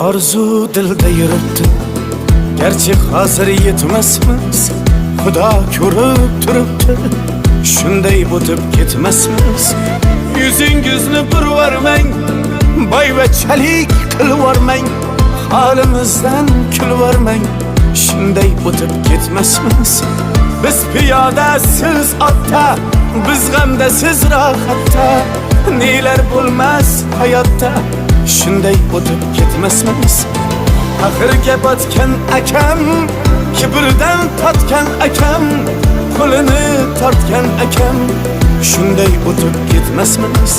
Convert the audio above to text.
Arzu dilda yuribdi, gerçi hazır yetmesmiz. Xudo ko'rib turibdi, shunday o'tib ketmasmiz. Yuzingizni burvarmang, boyvachalik qilvormang, holimizdan kulvormang, shunday o'tib ketmasmiz. Biz piyoda, siz otda, biz g'amda, siz rohatda, nelar bo'lmas hayotda, shunday o'tib ketmasmiz. Axirga botgan akam, kibrdan totgan akam, qo'lini tortgan akam, shunday o'tib ketmasmiz.